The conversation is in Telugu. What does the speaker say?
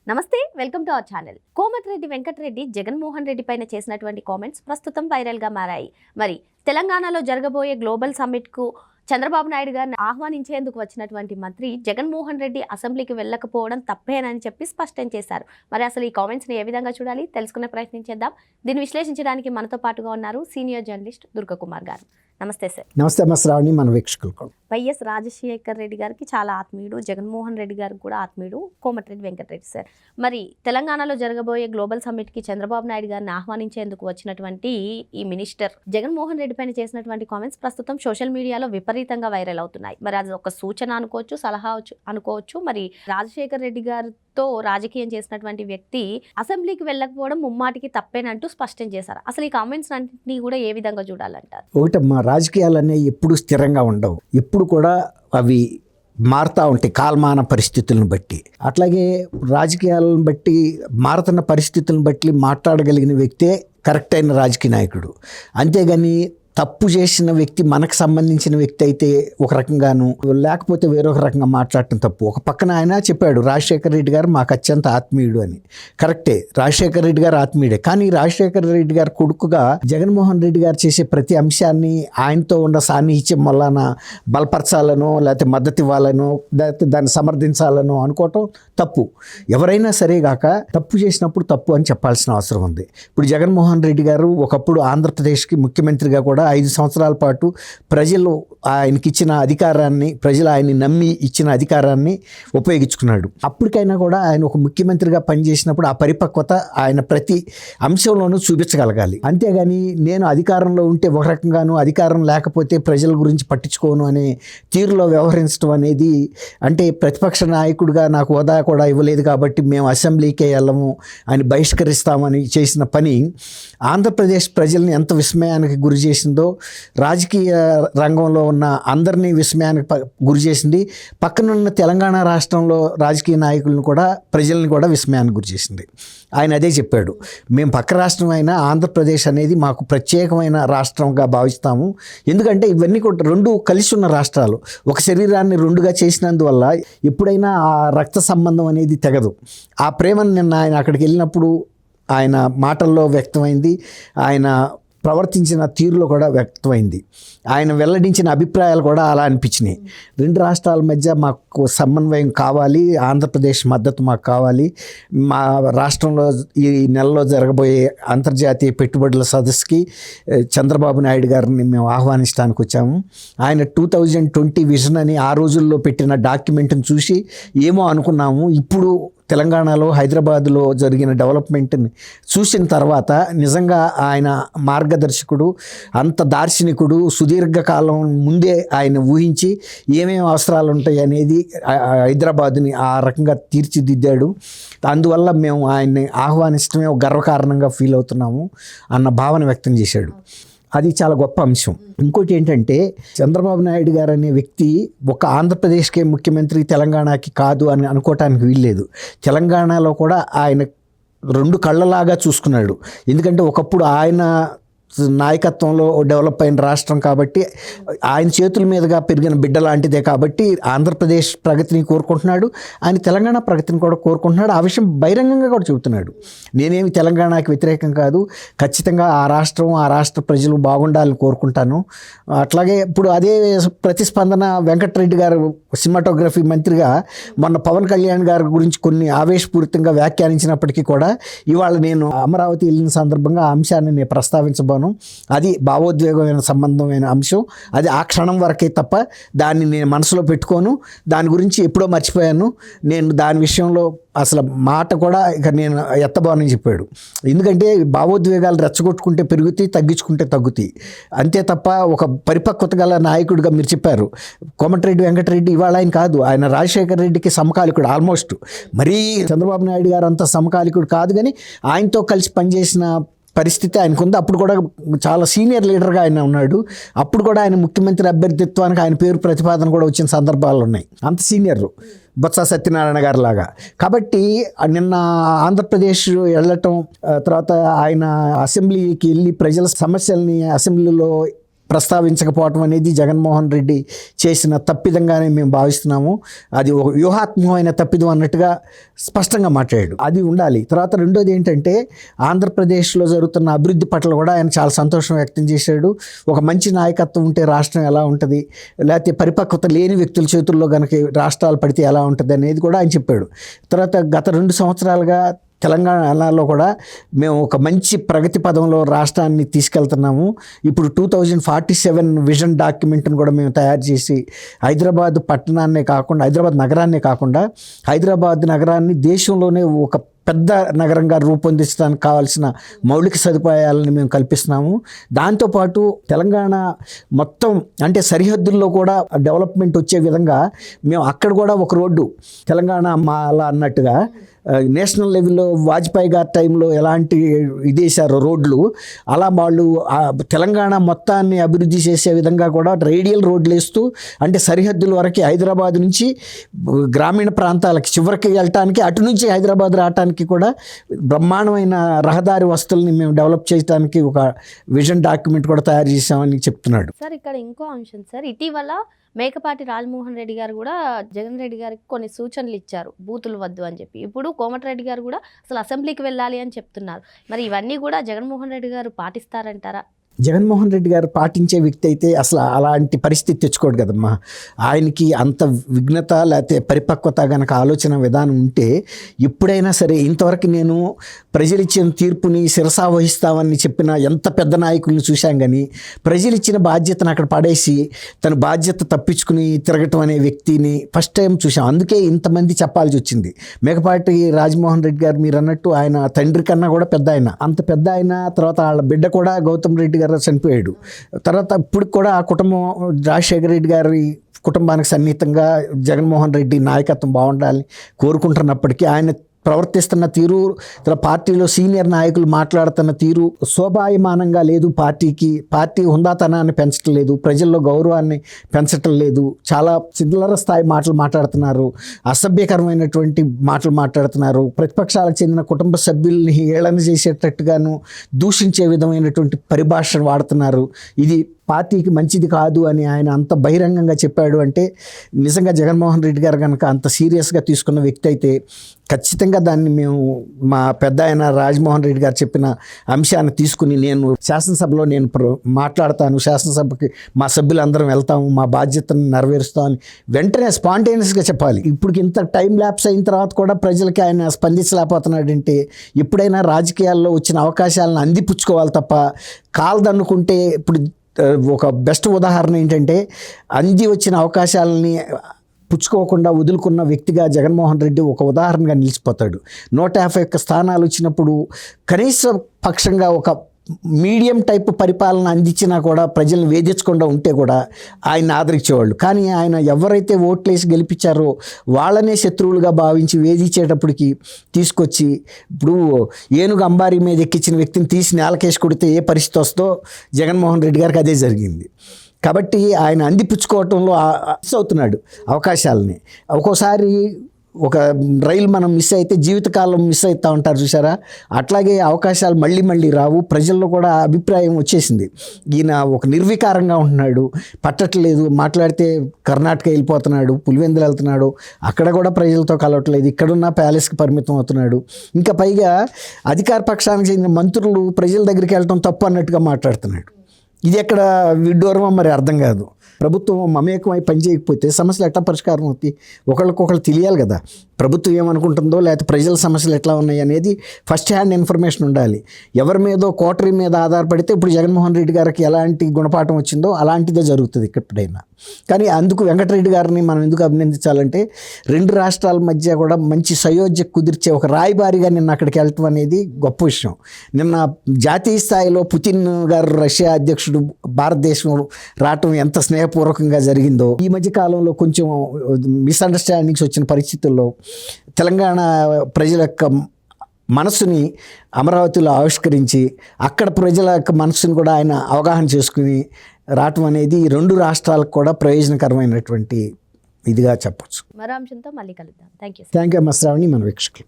నమస్తే, welcome to our channel. Komatireddy Venkatreddy Jaganmohan Reddy పైన చేసినటువంటి కామెంట్స్ ప్రస్తుతం వైరల్గా మారాయి. మరి తెలంగాణలో జరగబోయే గ్లోబల్ సమ్మిట్కు చంద్రబాబు నాయుడు గారిని ఆహ్వానించేందుకు వచ్చినటువంటి మంత్రి జగన్మోహన్ రెడ్డి అసెంబ్లీకి వెళ్ళకపోవడం తప్పేనని చెప్పి స్పష్టం చేశారు. మరి అసలు ఈ కామెంట్స్ని ఏ విధంగా చూడాలి తెలుసుకునే ప్రయత్నం చేద్దాం. దీన్ని విశ్లేషించడానికి మనతో పాటుగా ఉన్నారు సీనియర్ జర్నలిస్ట్ దుర్గకుమార్ గారు. నమస్తే సార్. నమస్తే శ్రావణి, మన వీక్షకులకు. వైఎస్ రాజశేఖర్ రెడ్డి గారికి చాలా ఆత్మీయుడు, జగన్మోహన్ రెడ్డి గారికి కూడా ఆత్మీయుడు కోమటిరెడ్డి వెంకటరెడ్డి సార్. మరి తెలంగాణలో జరగబోయే గ్లోబల్ సమ్మిట్కి చంద్రబాబు నాయుడు గారిని ఆహ్వానించేందుకు వచ్చినటువంటి ఈ మినిస్టర్ జగన్మోహన్ రెడ్డి పైన చేసినటువంటి కామెంట్స్ ప్రస్తుతం సోషల్ మీడియాలో విపరీతంగా వైరల్ అవుతున్నాయి. మరి అది ఒక సూచన అనుకోవచ్చు, సలహా అనుకోవచ్చు. మరి రాజశేఖర్ రెడ్డి గారితో రాజకీయం చేసినటువంటి వ్యక్తి అసెంబ్లీకి వెళ్ళకపోవడం ముమ్మాటికి తప్పేనంటూ స్పష్టం చేశారు. అసలు ఈ కామెంట్స్ అన్నింటినీ కూడా ఏ విధంగా చూడాలంటారు? ఒకటమ్మా, రాజకీయాలన్నీ ఎప్పుడు స్థిరంగా ఉండవు, ఎప్పుడు కూడా అవి మారుతూ ఉంటాయి కాలమాన పరిస్థితులను బట్టి. అట్లాగే రాజకీయాలను బట్టి మారుతున్న పరిస్థితులను బట్టి మాట్లాడగలిగిన వ్యక్తే కరెక్ట్ అయిన రాజకీయ నాయకుడు. అంతేగాని తప్పు చేసిన వ్యక్తి మనకు సంబంధించిన వ్యక్తి అయితే ఒక రకంగాను, లేకపోతే వేరొక రకంగా మాట్లాడటం తప్పు. ఒక పక్కన ఆయన చెప్పాడు, రాజశేఖర రెడ్డి గారు మాకు అత్యంత ఆత్మీయుడు అని. కరెక్టే, రాజశేఖర రెడ్డి గారు ఆత్మీయుడే. కానీ రాజశేఖర రెడ్డి గారు కొడుకుగా జగన్మోహన్ రెడ్డి గారు చేసే ప్రతి అంశాన్ని ఆయనతో ఉన్న సాన్నిహిత్యం వలన బలపరచాలనో, లేకపోతే మద్దతు ఇవ్వాలనో, లేకపోతే దాన్ని సమర్థించాలనో అనుకోవటం తప్పు. ఎవరైనా సరే గాక తప్పు చేసినప్పుడు తప్పు అని చెప్పాల్సిన అవసరం ఉంది. ఇప్పుడు జగన్మోహన్ రెడ్డి గారు ఒకప్పుడు ఆంధ్రప్రదేశ్కి ముఖ్యమంత్రిగా కూడా 5 సంవత్సరాల పాటు ప్రజలు ఆయనకి ఇచ్చిన అధికారాన్ని, ప్రజలు ఆయన్ని నమ్మి ఇచ్చిన అధికారాన్ని ఉపయోగించుకున్నాడు. అప్పటికైనా కూడా ఆయన ఒక ముఖ్యమంత్రిగా పనిచేసినప్పుడు ఆ పరిపక్వత ఆయన ప్రతి అంశంలోనూ చూపించగలగాలి. అంతేగాని నేను అధికారంలో ఉంటే ఒక రకంగాను, అధికారం లేకపోతే ప్రజల గురించి పట్టించుకోను అనే తీరులో వ్యవహరించడం అనేది, అంటే ప్రతిపక్ష నాయకుడిగా నాకు హోదా కూడా ఇవ్వలేదు కాబట్టి మేము అసెంబ్లీకే వెళ్ళము అని బహిష్కరిస్తామని చేసిన పని ఆంధ్రప్రదేశ్ ప్రజల్ని ఎంత విస్మయానికి గురి చేసిందో, రాజకీయ రంగంలో ఉన్న అందరినీ విస్మయానికి గురి చేసింది. పక్కనున్న తెలంగాణ రాష్ట్రంలో రాజకీయ నాయకులను కూడా, ప్రజల్ని కూడా విస్మయానికి గురి చేసింది. ఆయన అదే చెప్పాడు, మేము పక్క రాష్ట్రం అయినా ఆంధ్రప్రదేశ్ అనేది మాకు ప్రత్యేకమైన రాష్ట్రంగా భావిస్తాము. ఎందుకంటే ఇవన్నీ కూడా రెండు కలిసి ఉన్న రాష్ట్రాలు. ఒక శరీరాన్ని రెండుగా చేసినందువల్ల ఎప్పుడైనా ఆ రక్త సంబంధం అనేది తెగదు. ఆ ప్రేమను నిన్న ఆయన అక్కడికి వెళ్ళినప్పుడు ఆయన మాటల్లో వ్యక్తమైంది, ఆయన ప్రవర్తించిన తీరులో కూడా వ్యక్తమైంది, ఆయన వెల్లడించిన అభిప్రాయాలు కూడా అలా అనిపించినాయి. రెండు రాష్ట్రాల మధ్య మాకు సమన్వయం కావాలి, ఆంధ్రప్రదేశ్ మద్దతు మాకు కావాలి. మా రాష్ట్రంలో ఈ నెలలో జరగబోయే అంతర్జాతీయ పెట్టుబడుల సదస్సుకి చంద్రబాబు నాయుడు గారిని మేము ఆహ్వానించడానికి వచ్చాము. ఆయన 2020 విజన్ అని ఆ రోజుల్లో పెట్టిన డాక్యుమెంట్ని చూసి ఏమో అనుకున్నాము. ఇప్పుడు తెలంగాణలో, హైదరాబాద్లో జరిగిన డెవలప్మెంట్ని చూసిన తర్వాత నిజంగా ఆయన మార్గదర్శకుడు, అంత దార్శనికుడు. సుదీర్ఘకాలం ముందే ఆయన ఊహించి ఏమేమి అవసరాలు ఉంటాయి అనేది హైదరాబాద్ని ఆ రకంగా తీర్చిదిద్దాడు. అందువల్ల మేము ఆయన్ని ఆహ్వానించడమే ఒక గర్వకారణంగా ఫీల్ అవుతున్నాము అన్న భావన వ్యక్తం చేశాడు. అది చాలా గొప్ప అంశం. ఇంకోటి ఏంటంటే, చంద్రబాబు నాయుడు గారు అనే వ్యక్తి ఒక ఆంధ్రప్రదేశ్కే ముఖ్యమంత్రి, తెలంగాణకి కాదు అని అనుకోవటానికి వీల్లేదు. తెలంగాణలో కూడా ఆయన రెండు కళ్ళలాగా చూసుకున్నాడు. ఎందుకంటే ఒకప్పుడు ఆయన నాయకత్వంలో డెవలప్ అయిన రాష్ట్రం కాబట్టి, ఆయన చేతుల మీదుగా పెరిగిన బిడ్డ లాంటిదే కాబట్టి ఆంధ్రప్రదేశ్ ప్రగతిని కోరుకుంటున్నాడు, ఆయన తెలంగాణ ప్రగతిని కూడా కోరుకుంటున్నాడు. ఆ విషయం బహిరంగంగా కూడా చెబుతున్నాడు. నేనేమి తెలంగాణకి వ్యతిరేకం కాదు, ఖచ్చితంగా ఆ రాష్ట్రం, ఆ రాష్ట్ర ప్రజలు బాగుండాలని కోరుకుంటాను. అట్లాగే ఇప్పుడు అదే ప్రతిస్పందన వెంకటరెడ్డి గారు సినిమాటోగ్రఫీ మంత్రిగా మొన్న పవన్ కళ్యాణ్ గారి గురించి కొన్ని ఆవేశపూరితంగా వ్యాఖ్యానించినప్పటికీ కూడా ఇవాళ నేను అమరావతి వెళ్ళిన సందర్భంగా ఆ అంశాన్ని నేను ప్రస్తావించబోను. అది భావోద్వేగమైన సంబంధమైన అంశం. అది ఆ క్షణం వరకే తప్ప దాన్ని నేను మనసులో పెట్టుకోను, దాని గురించి ఎప్పుడో మర్చిపోయాను. నేను దాని విషయంలో అసలు మాట కూడా ఇక నేను ఎత్తబోనని చెప్పాడు. ఎందుకంటే భావోద్వేగాలు రెచ్చగొట్టుకుంటే పెరుగుతాయి, తగ్గించుకుంటే తగ్గుతాయి, అంతే తప్ప ఒక పరిపక్వత గల నాయకుడిగా మీరు చెప్పారు. కోమటిరెడ్డి వెంకటరెడ్డి ఇవాళ ఆయన కాదు, ఆయన రాజశేఖర రెడ్డికి సమకాలికుడు ఆల్మోస్ట్. మరీ చంద్రబాబు నాయుడు గారు అంత సమకాలికుడు కాదు, కానీ ఆయనతో కలిసి పనిచేసిన పరిస్థితి ఆయనకు ఉంది. అప్పుడు కూడా చాలా సీనియర్ లీడర్గా ఆయన ఉన్నాడు. అప్పుడు కూడా ఆయన ముఖ్యమంత్రి అభ్యర్థిత్వానికి ఆయన పేరు ప్రతిపాదన కూడా వచ్చిన సందర్భాలు ఉన్నాయి. అంత సీనియర్ బొత్స సత్యనారాయణ గారి లాగా. కాబట్టి నిన్న ఆంధ్రప్రదేశ్ వెళ్ళటం, తర్వాత ఆయన అసెంబ్లీకి వెళ్ళి ప్రజల సమస్యల్ని అసెంబ్లీలో ప్రస్తావించకపోవటం అనేది జగన్మోహన్ రెడ్డి చేసిన తప్పిదంగానే మేము భావిస్తున్నాము. అది ఒక వ్యూహాత్మకమైన తప్పిదం అన్నట్టుగా స్పష్టంగా మాట్లాడాడు. అది ఉండాలి. తర్వాత రెండోది ఏంటంటే ఆంధ్రప్రదేశ్లో జరుగుతున్న అభివృద్ధి పట్ల కూడా ఆయన చాలా సంతోషం వ్యక్తం చేశాడు. ఒక మంచి నాయకత్వం ఉంటే రాష్ట్రం ఎలా ఉంటుంది, లేకపోతే పరిపక్వత లేని వ్యక్తుల చేతుల్లో కనుక రాష్ట్రాలు పడితే ఎలా ఉంటుంది అనేది కూడా ఆయన చెప్పాడు. తర్వాత గత 2 సంవత్సరాలుగా తెలంగాణలో కూడా మేము ఒక మంచి ప్రగతి పదంలో రాష్ట్రాన్ని తీసుకెళ్తున్నాము. ఇప్పుడు 2047 విజన్ డాక్యుమెంట్ని కూడా మేము తయారు చేసి హైదరాబాద్ పట్టణాన్నే కాకుండా, హైదరాబాద్ నగరాన్నే కాకుండా హైదరాబాద్ నగరాన్ని దేశంలోనే ఒక పెద్ద నగరంగా రూపొందించడానికి కావాల్సిన మౌలిక సదుపాయాలను మేము కల్పిస్తున్నాము. దాంతోపాటు తెలంగాణ మొత్తం అంటే సరిహద్దుల్లో కూడా డెవలప్మెంట్ వచ్చే విధంగా మేము అక్కడ కూడా ఒక రోడ్డు తెలంగాణ మాల అన్నట్టుగా నేషనల్ లెవెల్లో వాజ్పేయి గారి టైంలో ఎలాంటి ఇదేశారు రోడ్లు, అలా వాళ్ళు తెలంగాణ మొత్తాన్ని అభివృద్ధి చేసే విధంగా కూడా రేడియల్ రోడ్లు వేస్తూ, అంటే సరిహద్దుల వరకు హైదరాబాద్ నుంచి గ్రామీణ ప్రాంతాలకి చివరికి వెళ్ళటానికి, అటు నుంచి హైదరాబాద్ రావడానికి కూడా బ్రహ్మాండమైన రహదారి వస్తువుల్ని మేము డెవలప్ చేయడానికి ఒక విజన్ డాక్యుమెంట్ కూడా తయారు చేసామని చెప్తున్నాడు. సార్ ఇక్కడ ఇంకో అంశం సార్, ఇటీవల మేకపాటి రాజమోహన్ రెడ్డి గారు కూడా జగన్ రెడ్డి గారికి కొన్ని సూచనలు ఇచ్చారు, బూతులు వద్దు అని చెప్పి. ఇప్పుడు కోమటిరెడ్డి గారు కూడా అసలు అసెంబ్లీకి వెళ్ళాలి అని చెప్తున్నారు. మరి ఇవన్నీ కూడా జగన్మోహన్ రెడ్డి గారు పాటిస్తారంటారా? జగన్మోహన్ రెడ్డి గారు పాటించే వ్యక్తి అయితే అసలు అలాంటి పరిస్థితి తెచ్చుకోడు కదమ్మా. ఆయనకి అంత విఘ్నత లేకపోతే పరిపక్వత గనక ఆలోచన విధానం ఉంటే ఎప్పుడైనా సరే, ఇంతవరకు నేను ప్రజలు ఇచ్చిన తీర్పుని శిరసా వహిస్తామని చెప్పిన ఎంత పెద్ద నాయకుల్ని చూశాం, కానీ ప్రజలు ఇచ్చిన బాధ్యతను అక్కడ పడేసి తన బాధ్యత తప్పించుకుని తిరగటం అనే వ్యక్తిని ఫస్ట్ టైం చూసాం. అందుకే ఇంతమంది చెప్పాల్సి వచ్చింది. మేకపాటి రాజమోహన్ రెడ్డి గారు మీరు అన్నట్టు ఆయన తండ్రి కన్నా కూడా పెద్ద ఆయన, అంత పెద్ద ఆయన. తర్వాత వాళ్ళ బిడ్డ కూడా గౌతమ్ రెడ్డి గారు చనిపోయాడు. తర్వాత ఇప్పుడు కూడా ఆ కుటుంబం రాజశేఖర రెడ్డి గారి కుటుంబానికి సన్నిహితంగా జగన్మోహన్ రెడ్డి నాయకత్వం బాగుండాలని కోరుకుంటున్నప్పటికీ ఆయన ప్రవర్తిస్తున్న తీరు, పార్టీలో సీనియర్ నాయకులు మాట్లాడుతున్న తీరు శోభాయమానంగా లేదు. పార్టీ హుందాతనాన్ని పెంచడం లేదు, ప్రజల్లో గౌరవాన్ని పెంచటం లేదు. చాలా చిల్లర స్థాయి మాటలు మాట్లాడుతున్నారు, అసభ్యకరమైనటువంటి మాటలు మాట్లాడుతున్నారు. ప్రతిపక్షాలకు చెందిన కుటుంబ సభ్యుల్ని హేళన చేసేటట్టుగాను దూషించే విధమైనటువంటి పరిభాష వాడుతున్నారు. ఇది పార్టీకి మంచిది కాదు అని ఆయన అంత బహిరంగంగా చెప్పాడు. అంటే నిజంగా జగన్మోహన్ రెడ్డి గారు కనుక అంత సీరియస్గా తీసుకున్న వ్యక్తి అయితే ఖచ్చితంగా దాన్ని మేము మా పెద్ద ఆయన రాజమోహన్ రెడ్డి గారు చెప్పిన అంశాన్ని తీసుకుని నేను శాసనసభలో మాట్లాడతాను, శాసనసభకి మా సభ్యులందరం వెళ్తాము, మా బాధ్యతను నెరవేరుస్తామని వెంటనే స్పాంటేనియస్గా చెప్పాలి. ఇప్పుడు ఇంత టైం ల్యాప్స్ అయిన తర్వాత కూడా ప్రజలకి ఆయన స్పందించలేకపోతున్నాడంటే ఎప్పుడైనా రాజకీయాల్లో వచ్చిన అవకాశాలను అందిపుచ్చుకోవాలి తప్ప కాల్దన్నుకుంటే. ఇప్పుడు ఒక బెస్ట్ ఉదాహరణ ఏంటంటే అంది వచ్చిన అవకాశాలని పుచ్చుకోకుండా వదులుకున్న వ్యక్తిగా జగన్మోహన్ రెడ్డి ఒక ఉదాహరణగా నిలిచిపోతాడు. 151 స్థానాలు వచ్చినప్పుడు కనీస పక్షంగా ఒక మీడియం టైప్ పరిపాలన అందించినా కూడా ప్రజలను వేధించకుండా ఉంటే కూడా ఆయన ఆదరించేవాళ్ళు. కానీ ఆయన ఎవరైతే ఓట్లేసి గెలిపించారో వాళ్ళనే శత్రువులుగా భావించి వేధించేటప్పటికి తీసుకొచ్చి, ఇప్పుడు ఏనుగు అంబారీ మీద ఎక్కించిన వ్యక్తిని తీసి నేలకేసి కొడితే ఏ పరిస్థితి వస్తుందో జగన్మోహన్ రెడ్డి గారికి అదే జరిగింది. కాబట్టి ఆయన అందిపుచ్చుకోవటంలో మిస్ అవుతున్నాడు అవకాశాలని. ఒక్కోసారి ఒక రైలు మనం మిస్ అయితే జీవితకాలం మిస్ అవుతూ ఉంటారు చూసారా, అట్లాగే అవకాశాలు మళ్ళీ మళ్ళీ రావు. ప్రజల్లో కూడా అభిప్రాయం వచ్చేసింది, ఈయన ఒక నిర్వికారంగా ఉంటున్నాడు, పట్టట్లేదు, మాట్లాడితే కర్ణాటక వెళ్ళిపోతున్నాడు, పులివెందులు వెళ్తున్నాడు, అక్కడ కూడా ప్రజలతో కలవట్లేదు, ఇక్కడున్న ప్యాలెస్కి పరిమితం అవుతున్నాడు. ఇంకా పైగా అధికార పక్షానికి చెందిన మంత్రులు ప్రజల దగ్గరికి వెళ్ళటం తప్పు అన్నట్టుగా మాట్లాడుతున్నాడు. ఇది ఎక్కడ విడ్డూరమో మరి అర్థం కాదు. ప్రభుత్వం మమేకమై పనిచేయకపోతే సమస్యలు ఎట్లా పరిష్కారం అవుతాయి? ఒకళ్ళకొకళ్ళు తెలియాలి కదా, ప్రభుత్వం ఏమనుకుంటుందో లేకపోతే ప్రజల సమస్యలు ఎట్లా ఉన్నాయి అనేది ఫస్ట్ హ్యాండ్ ఇన్ఫర్మేషన్ ఉండాలి. ఎవరి మీదో కోటరీ మీద ఆధారపడితే ఇప్పుడు జగన్మోహన్ రెడ్డి గారికి ఎలాంటి గుణపాఠం వచ్చిందో అలాంటిదే జరుగుతుంది ఎప్పుడైనా. కానీ అందుకు వెంకటరెడ్డి గారిని మనం ఎందుకు అభినందించాలంటే 2 రాష్ట్రాల మధ్య కూడా మంచి సయోధ్య కుదిర్చే ఒక రాయబారిగా నిన్న అక్కడికి వెళ్ళటం అనేది గొప్ప విషయం. నిన్న జాతీయ స్థాయిలో పుతిన్ గారు రష్యా అధ్యక్షుడు భారతదేశం రావటం ఎంత స్నేహపూర్వకంగా జరిగిందో, ఈ మధ్య కాలంలో కొంచెం మిస్అండర్స్టాండింగ్స్ వచ్చిన పరిస్థితుల్లో తెలంగాణ ప్రజల యొక్క మనస్సుని అమరావతిలో ఆవిష్కరించి అక్కడ ప్రజల యొక్క మనస్సును కూడా ఆయన అవగాహన చేసుకుని రావటం అనేది ఈ 2 రాష్ట్రాలకు కూడా ప్రయోజనకరమైనటువంటి ఇదిగా చెప్పచ్చు. మరో అంశంతో మళ్ళీ కలుద్దాం. థ్యాంక్ యూ అమ్మ శ్రావణి, మన వీక్షకులు.